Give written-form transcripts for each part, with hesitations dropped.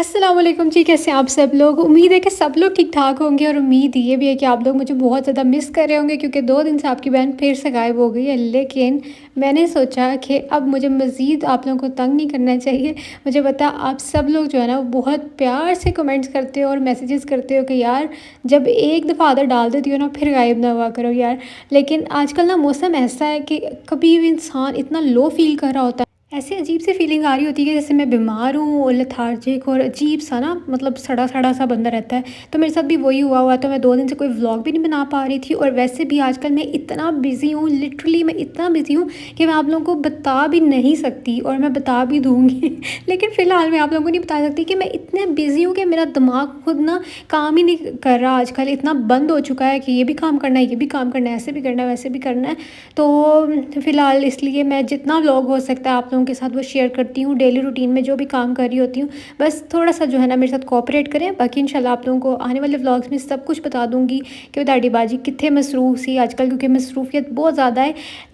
अस्सलाम वालेकुम जी, कैसे हैं आप सब लोग। उम्मीद है कि सब लोग ठीक ठाक होंगे और उम्मीद ये भी है कि आप लोग मुझे बहुत ज़्यादा मिस कर रहे होंगे क्योंकि 2 दिन से आपकी बहन फिर से गायब हो गई है। लेकिन मैंने सोचा कि अब मुझे मज़ीद आप लोगों को तंग नहीं करना चाहिए। मुझे पता आप सब लोग जो है ना वो बहुत प्यार से कमेंट्स करते हो और मैसेजेस करते हो कि यार जब एक दफ़ा आदत डाल देती हो ना फिर गायब ना हुआ करो यार। लेकिन आजकल ना मौसम ऐसा है कि कभी भी इंसान इतना लो फील कर रहा होता है, ऐसी अजीब सी फीलिंग आ रही होती है कि जैसे मैं बीमार हूँ और लेथार्जिक और अजीब सा ना मतलब सड़ा सड़ा सा बंदा रहता है। तो मेरे साथ भी वही हुआ तो मैं 2 दिन से कोई व्लॉग भी नहीं बना पा रही थी और वैसे भी आजकल मैं इतना बिज़ी हूँ, लिटरली मैं इतना बिज़ी हूँ कि मैं आप लोगों को बता भी नहीं सकती और मैं बता भी दूँगी लेकिन फ़िलहाल मैं आप लोगों को नहीं बता सकती कि मैं इतने बिज़ी हूँ कि मेरा दिमाग खुद ना काम ही नहीं कर रहा। आजकल इतना बंद हो चुका है कि ये भी काम करना है, ये भी काम करना है, ऐसे भी करना है, वैसे भी करना है। तो फ़िलहाल इसलिए मैं जितना व्लॉग हो सकता है आप लोगों के साथ वो शेयर करती हूँ, डेली रूटीन में जो भी काम कर रही होती हूँ। बस थोड़ा-सा जो है ना मेरे साथ कोऑपरेट करें, बाकी इंशाल्लाह आप लोगों को आने वाले व्लॉग्स में सब कुछ बता दूँगी कि ਤੁਹਾਡੀ बाजी कित्थे मसरूफ़ सी आजकल, क्योंकि मसरूफ़ियत बहुत ज़्यादा है।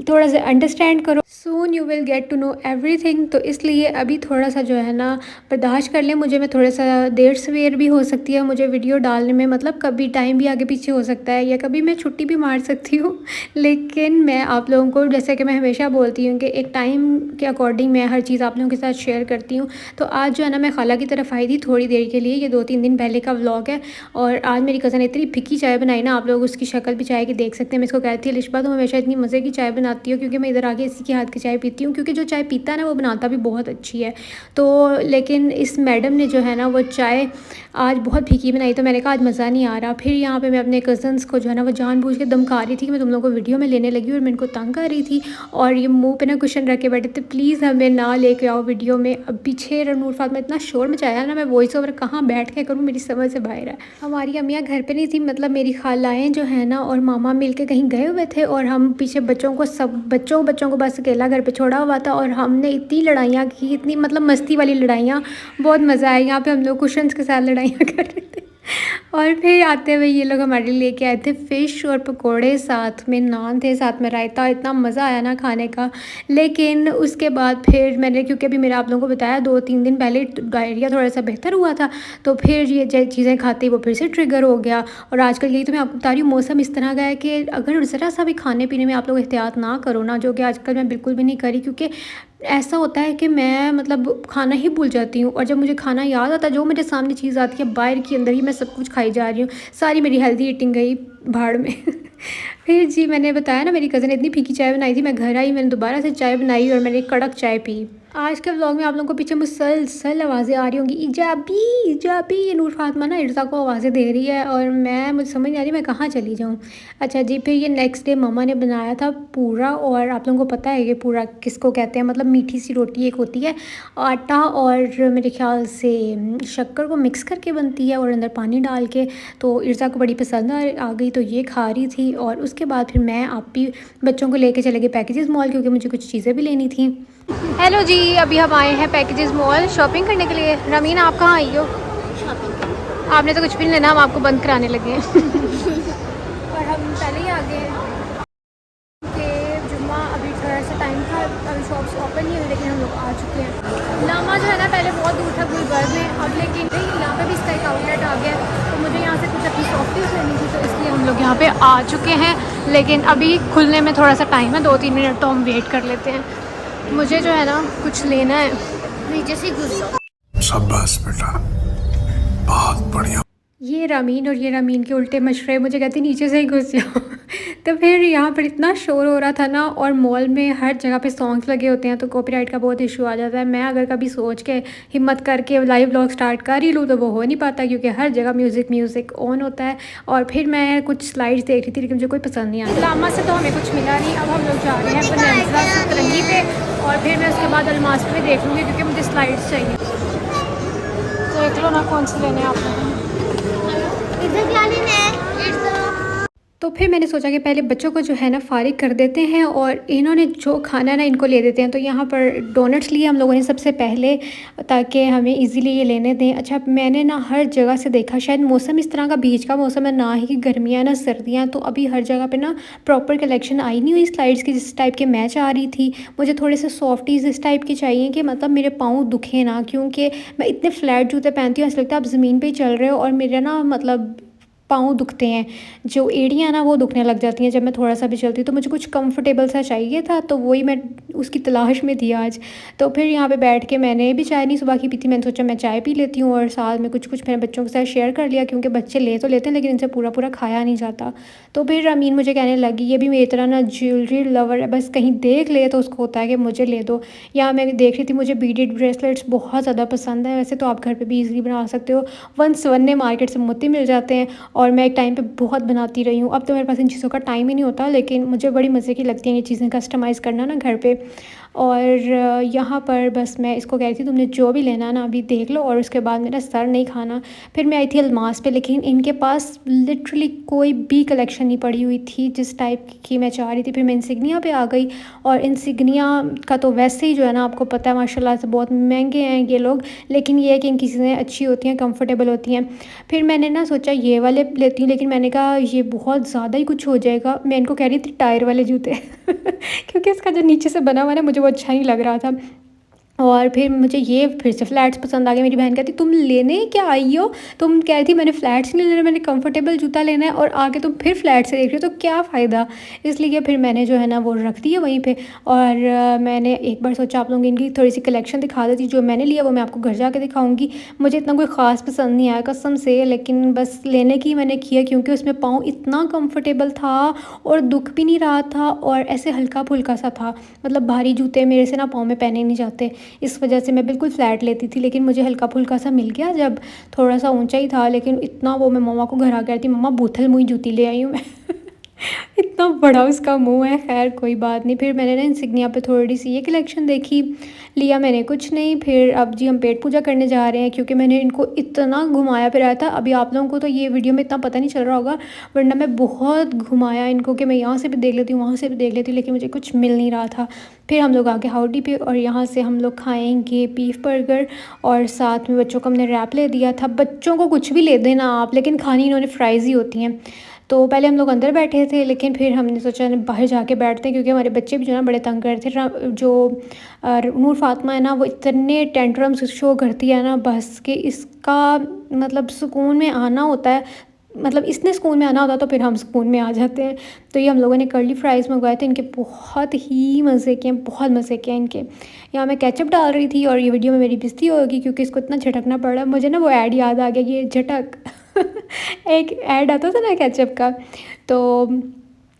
थोड़ा-सा अंडरस्टैंड करो, soon you will get to know everything. तो इसलिए अभी थोड़ा-सा जो है ना बर्दाश्त कर लें मुझे। मैं थोड़ा-सा देर सवेर भी हो सकती है मुझे वीडियो डालने में, मतलब कभी टाइम भी आगे पीछे हो सकता है या कभी मैं छुट्टी भी मार सकती हूँ लेकिन मैं आप लोगों को जैसे कि मैं हमेशा बोलती हूँ कि एक टाइम के अकॉर्डिंग मैं हर चीज़ आप लोगों के साथ शेयर करती हूँ। तो आज जो है ना मैं खाला की तरफ आई थी थोड़ी देर के लिए, ये 2-3 दिन पहले का व्लॉग है। और आज मेरी कज़न ने इतनी फिक्की चाय बनाई ना, आप लोग उसकी शक्ल भी चाय की देख सकते हैं। मैं इसको कहती थी लिशबा तुम हमेशा इतनी मज़े की चाय बनाती हो, क्योंकि मैं इधर आके इसी के हाथ की चाय पीती हूँ, क्योंकि जो चाय पीता है ना वो बनाता भी बहुत अच्छी है। तो लेकिन इस मैडम ने जो है ना वो चाय आज बहुत फीकी बनाई, तो मैंने कहा आज मज़ा नहीं आ रहा। फिर यहाँ पे मैं अपने कज़न्स को जो है ना वो जानबूझ के धमका रही थी कि मैं तुम लोगों को वीडियो में लेने लगी और मैं इनको तंग कर रही थी और ये मुंह पे ना कुशन रख के बैठे थे, प्लीज़ हमें ना लेके आओ वीडियो में। अब पीछे रणूर फातिमा इतना शोर मचाया ना, मैं वॉइस ओवर कहाँ बैठ के करूँ, मेरी समझ से बाहर है। हमारी अम्मियाँ घर पे नहीं थी, मतलब मेरी खालाएँ जो है ना और मामा मिल के कहीं गए हुए थे और हम पीछे बच्चों को सब बच्चों को बस अकेला घर पे छोड़ा हुआ था। और हमने इतनी लड़ाइयाँ की, इतनी मतलब मस्ती वाली लड़ाइयाँ, बहुत मज़ा आया। यहाँ पे हम लोग कुशन्स के साथ लड़ाइयाँ कर रहे थे और फिर आते हुए ये लोग हमारे लिए लेके आए थे फ़िश और पकोड़े, साथ में नान थे, साथ में रायता। इतना मज़ा आया ना खाने का। लेकिन उसके बाद फिर मैंने, क्योंकि अभी मेरा आप लोगों को बताया 2-3 दिन पहले डायरिया थोड़ा सा बेहतर हुआ था, तो फिर ये चीज़ें खाते ही वो फिर से ट्रिगर हो गया। और आजकल यही तो मैं आपको बता रही हूँ, मौसम इस तरह का है कि अगर ज़रा सा भी खाने पीने में आप लोग एहतियात ना करो ना, जो कि आजकल मैं बिल्कुल भी नहीं करी, क्योंकि ऐसा होता है कि मैं मतलब खाना ही भूल जाती हूँ और जब मुझे खाना याद आता है जो मेरे सामने चीज़ आती है बाहर की अंदर ही मैं सब कुछ खाई जा रही हूँ, सारी मेरी हेल्दी ईटिंग गई भाड़ में फिर जी मैंने बताया ना मेरी कज़न ने इतनी फीकी चाय बनाई थी, मैं घर आई, मैंने दोबारा से चाय बनाई और मैंने कड़क चाय पी। आज के व्लॉग में आप लोगों को पीछे मुसलसल आवाज़ें आ रही होंगी, इजाबी इजाबी, ये नूर फातिमा ना इर्ज़ा को आवाज़ें दे रही है और मुझे समझ नहीं आ रही मैं कहाँ चली जाऊँ। अच्छा जी, फिर ये नेक्स्ट डे मम्मा ने बनाया था पूरा, और आप लोगों को पता है ये पूरा किसको कहते हैं, मतलब मीठी सी रोटी एक होती है, आटा और मेरे ख्याल से शक्कर को मिक्स करके बनती है और अंदर पानी डाल के। तो इर्ज़ा को बड़ी पसंद आ गई तो ये खा रही थी। और उसके बाद फिर मैं आप भी बच्चों को लेके चले गए पैकेजेस मॉल, क्योंकि मुझे कुछ चीज़ें भी लेनी थी। हेलो जी, अभी हम आए हैं पैकेजेस मॉल शॉपिंग करने के लिए। रमीन आप कहाँ आई हो? आपने तो कुछ भी नहीं लेना, हम आपको बंद कराने लगे हैं और हम पहले ही आ गए हैं कि जुम्मा अभी थोड़ा सा टाइम था, अभी शॉप्स ओपन नहीं हुई, लेकिन हम लोग आ चुके हैं। लामा जो है ना पहले बहुत दूर था गुलबर्ग में, अब लेकिन यहाँ पे भी इसका एक आउटलेट आ गया, तो मुझे यहाँ से कुछ अपनी सॉफ्टीज लेनी थी, तो इसलिए हम लोग यहाँ पे आ चुके हैं। लेकिन अभी खुलने में थोड़ा सा टाइम है, 2-3 मिनट तो हम वेट कर लेते हैं। मुझे जो है ना कुछ लेना है, नीचे से घुस जाओ। शाबाश बेटा, बहुत बढ़िया। ये रामीन और ये रामीन के उल्टे मशवरे, मुझे कहती नीचे से ही घुस जाओ तो फिर यहाँ पर इतना शोर हो रहा था ना, और मॉल में हर जगह पे सॉन्ग्स लगे होते हैं तो कॉपीराइट का बहुत इशू आ जाता है। मैं अगर कभी सोच के हिम्मत करके लाइव व्लॉग स्टार्ट कर ही लूँ तो वो हो नहीं पाता, क्योंकि हर जगह म्यूज़िक ऑन होता है। और फिर मैं कुछ स्लाइड्स देख रही थी लेकिन मुझे कोई पसंद नहीं आया। लामा से तो हमें कुछ मिला नहीं। अब हम लोग जा रहे हैं बनैज़ा सतरंगी पे, और फिर मैं उसके बाद अलमास पे देख लूँगी, क्योंकि मुझे स्लाइड्स चाहिए। देख लो ना कौन सी लेने आप लोग। तो फिर मैंने सोचा कि पहले बच्चों को जो है ना फ़ारिग कर देते हैं और इन्होंने जो खाना ना इनको ले देते हैं। तो यहाँ पर डोनट्स लिए हम लोगों ने सबसे पहले, ताकि हमें इजीली ये लेने दें। अच्छा, मैंने ना हर जगह से देखा, शायद मौसम इस तरह का बीच का मौसम है, ना ही गर्मियाँ ना सर्दियाँ, तो अभी हर जगह पे ना प्रॉपर कलेक्शन आई नहीं हुई स्लाइड्स की जिस टाइप के मैं चाह रही थी। मुझे थोड़े से सॉफ्टीज़ इस टाइप की चाहिए कि मतलब मेरे पाँव दुखे ना, क्योंकि मैं इतने फ्लैट जूते पहनती हूँ, ऐसा लगता है आप ज़मीन पे ही चल रहे हो, और मेरे ना मतलब पाँव दुखते हैं, जो एड़ियाँ ना वो दुखने लग जाती हैं जब मैं थोड़ा-सा भी चलती हूँ। तो मुझे कुछ कंफर्टेबल सा चाहिए था, तो वही मैं उसकी तलाश में थी आज। तो फिर यहाँ पे बैठ के मैंने भी चाय नहीं सुबह की पी थी, मैंने सोचा मैं चाय पी लेती हूँ और साथ में कुछ-कुछ मैंने बच्चों के साथ शेयर कर लिया, क्योंकि बच्चे ले तो लेते हैं लेकिन इनसे पूरा-पूरा खाया नहीं जाता। तो फिर अमीन मुझे कहने लगी, ये भी मेरी तरह ना ज्वेलरी लवर है, बस कहीं देख ले तो उसको होता है कि मुझे ले दो। यहाँ मैं देख रही थी, मुझे बीडेड ब्रेसलेट्स बहुत ज़्यादा पसंद है, वैसे तो आप घर पे भी ईज़िली बना सकते हो। 1 मार्केट से मोती मिल जाते हैं और मैं एक टाइम पे बहुत बनाती रही हूँ। अब तो मेरे पास इन चीज़ों का टाइम ही नहीं होता, लेकिन मुझे बड़ी मज़े की लगती हैं ये चीज़ें कस्टमाइज़ करना ना घर पे। और यहाँ पर बस मैं इसको कह रही थी, तुमने जो भी लेना है ना अभी देख लो और उसके बाद मेरा सर नहीं खाना। फिर मैं आई थी अलमास पे, लेकिन इनके पास लिटरली कोई भी कलेक्शन नहीं पड़ी हुई थी जिस टाइप की मैं चाह रही थी। फिर मैं इंसिग्निया पे आ गई, और इंसिग्निया का तो वैसे ही जो है ना आपको पता है माशाल्लाह से बहुत महंगे हैं ये लोग, लेकिन ये है कि इनकी चीज़ें अच्छी होती हैं, कंफर्टेबल होती हैं। फिर मैंने ना सोचा ये वाले लेती हूँ, लेकिन मैंने कहा ये बहुत ज़्यादा ही कुछ हो जाएगा। मैं इनको कह रही थी टायर वाले जूते क्योंकि इसका जो नीचे से बना हुआ है ना मुझे वो अच्छा नहीं लग रहा था। और फिर मुझे ये फिर से फ्लैट्स पसंद आ गए। मेरी बहन कहती तुम लेने क्या आई हो? तुम कह रही थी मैंने फ्लैट्स नहीं लेना, मैंने कंफर्टेबल जूता लेना है, और आगे तुम फिर फ्लैट से देख रही हो, तो क्या फ़ायदा? इसलिए फिर मैंने जो है ना वो रख दिया वहीं पे। और मैंने एक बार सोचा आप लोगों को इनकी थोड़ी सी कलेक्शन दिखा देती। जो मैंने लिया वो मैं आपको घर जाके दिखाऊंगी। मुझे इतना कोई ख़ास पसंद नहीं आया कसम से, लेकिन बस लेने की मैंने किया क्योंकि उसमें पाँव इतना कंफर्टेबल था और दुख भी नहीं रहा था, और ऐसे हल्का फुल्का सा था। मतलब भारी जूते मेरे से ना पाँव में पहने नहीं जाते, इस वजह से मैं बिल्कुल फ्लैट लेती थी। लेकिन मुझे हल्का फुल्का सा मिल गया, जब थोड़ा सा ऊंचा ही था, लेकिन इतना वो मैं मम्मा को घर आ गई थी, मम्मा बूथल मुई जूती ले आई हूँ मैं इतना बड़ा उसका मुंह है। खैर कोई बात नहीं। फिर मैंने ना इंसिग्निया पे थोड़ी सी ये कलेक्शन देखी, लिया मैंने कुछ नहीं। फिर अब जी हम पेट पूजा करने जा रहे हैं, क्योंकि मैंने इनको इतना घुमाया फिराया था। अभी आप लोगों को तो ये वीडियो में इतना पता नहीं चल रहा होगा, वरना मैं बहुत घुमाया इनको कि मैं यहाँ से भी देख लेती हूँ वहाँ से भी देख लेती हूँ, लेकिन मुझे कुछ मिल नहीं रहा था। फिर हम लोग आगे हाउडी पे, और यहाँ से हम लोग खाएंगे बीफ बर्गर, और साथ में बच्चों को हमने रैप ले दिया था। बच्चों को कुछ भी ले देना आप, लेकिन खानी इन्होंने फ्राइज़ ही होती हैं। तो पहले हम लोग अंदर बैठे थे, लेकिन फिर हमने सोचा बाहर जाके बैठते हैं, क्योंकि हमारे बच्चे भी जो है ना बड़े तंग कर रहे थे। जो नूर फातिमा है ना वो इतने टेंट्रम्स शो करती है ना, बस कि इसका मतलब सुकून में आना होता है, मतलब इसने सुकून में आना होता तो फिर हम सुकून में आ जाते हैं। तो ये हम लोगों ने कर्ली फ्राइज़ मंगवाए थे, इनके बहुत ही मज़े किए, बहुत मज़े किए इनके। यहाँ मैं केचप डाल रही थी, और ये वीडियो में मेरी बेइज्जती होगी क्योंकि इसको इतना झटकना पड़ रहा है। मुझे ना वो ऐड याद आ गया, ये झटक एक ऐड आता था ना केचप का, तो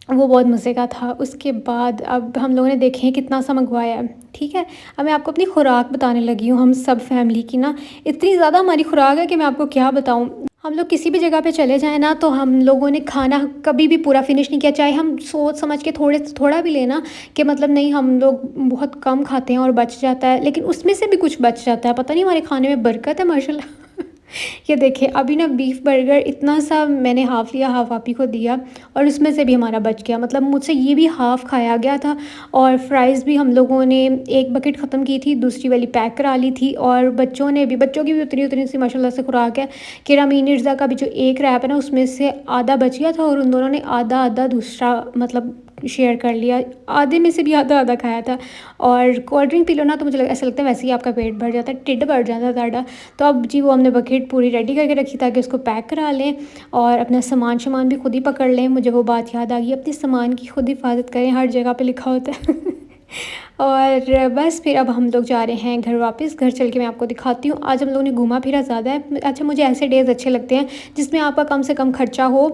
वो बहुत मज़े का था। उसके बाद अब हम लोगों ने देखें कितना सा मंगवाया है, ठीक है। अब मैं आपको अपनी खुराक बताने लगी हूँ। हम सब फैमिली की ना इतनी ज़्यादा हमारी खुराक है कि मैं आपको क्या बताऊँ। हम लोग किसी भी जगह पे चले जाएँ ना, तो हम लोगों ने खाना कभी भी पूरा फिनिश नहीं किया, चाहे हम सोच समझ के थोड़ा भी लेना कि मतलब नहीं हम लोग बहुत कम खाते हैं और बच जाता है, लेकिन उसमें से भी कुछ बच जाता है। पता नहीं हमारे खाने में बरकत है माशाल्लाह ये देखिए अभी ना बीफ बर्गर इतना सा मैंने हाफ़ लिया, हाफ़ आप ही को दिया, और उसमें से भी हमारा बच गया। मतलब मुझसे ये भी हाफ़ खाया गया था। और फ्राइज़ भी हम लोगों ने एक बकेट ख़त्म की थी, दूसरी वाली पैक करा ली थी। और बच्चों की भी उतनी उतनी सी माशाल्लाह से खुराक है कि रमीन मिर्ज़ा का भी जो एक रैप है ना उसमें से आधा बच गया था, और उन दोनों ने आधा आधा दूसरा मतलब शेयर कर लिया, आधे में से भी आधा आधा खाया था। और कोल्ड ड्रिंक पी लो ना तो मुझे ऐसा लगता है वैसे ही आपका पेट भर जाता है, टिड्ड भर जाता है सारा। तो अब जी वो हमने बकेट पूरी रेडी करके रखी ताकि उसको पैक करा लें और अपना सामान भी खुद ही पकड़ लें। मुझे वो बात याद आ गई, अपने सामान की खुद हिफाजत करें, हर जगह पे लिखा होता है और बस फिर अब हम लोग जा रहे हैं घर वापस। घर चल के मैं आपको दिखाती हूँ। आज हम लोगों ने घूमा फिरा ज़्यादा है। अच्छा मुझे ऐसे डेज़ अच्छे लगते हैं जिसमें आपका कम से कम खर्चा हो,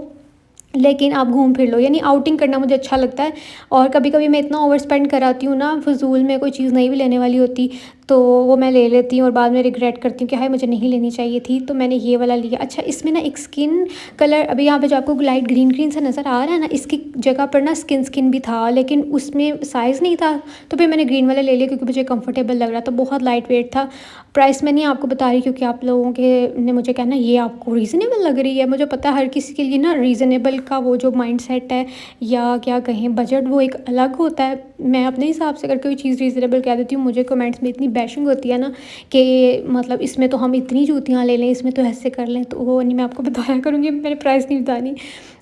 लेकिन आप घूम फिर लो, यानी आउटिंग करना मुझे अच्छा लगता है। और कभी कभी मैं इतना ओवर स्पेंड कराती हूँ ना, फजूल में कोई चीज़ नहीं भी लेने वाली होती, तो वो मैं ले लेती हूँ और बाद में रिग्रेट करती हूँ कि हाय मुझे नहीं लेनी चाहिए थी, तो मैंने ये वाला लिया। अच्छा, इसमें ना एक स्किन कलर अभी यहाँ पे जो आपको लाइट ग्रीन ग्रीन सा नज़र आ रहा है ना, इसकी जगह पर ना स्किन स्किन भी था, लेकिन उसमें साइज़ नहीं था, तो फिर मैंने ग्रीन वाला ले लिया क्योंकि मुझे कंफर्टेबल लग रहा था। बहुत लाइट वेट था। प्राइस मैं नहीं आपको बता रही क्योंकि आप लोगों के ने मुझे कहना ये आपको रीज़नेबल लग रही है। मुझे पता है हर किसी के लिए ना रीज़नेबल का वो जो माइंडसेट है या क्या कहें बजट, वो एक अलग होता है। मैं अपने हिसाब से अगर कोई चीज़ रीज़नेबल कह देती हूँ, मुझे कमेंट्स में इतनी बैशिंग होती है ना कि मतलब इसमें तो हम इतनी जूतियाँ ले लें, इसमें तो ऐसे कर लें, तो वो नहीं मैं आपको बताया करूँगी, मैंने प्राइस नहीं बतानी।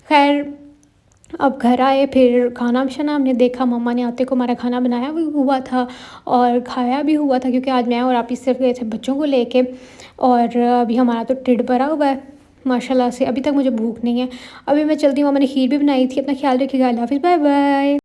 खैर, अब घर आए, फिर खाना-शाना हमने देखा, मम्मा ने आते को हमारा खाना बनाया भी हुआ था और खाया भी हुआ था क्योंकि आज मैं और आप ही सिर्फ गए थे बच्चों को लेके, और अभी हमारा तो ढिड भरा हुआ है माशाल्लाह से। अभी तक मुझे भूख नहीं है। अभी मैं चलती हूँ, मम्मा ने खीर भी बनाई थी। अपना ख्याल रखिएगा। अल्लाह हाफ़िज़, बाय बाय।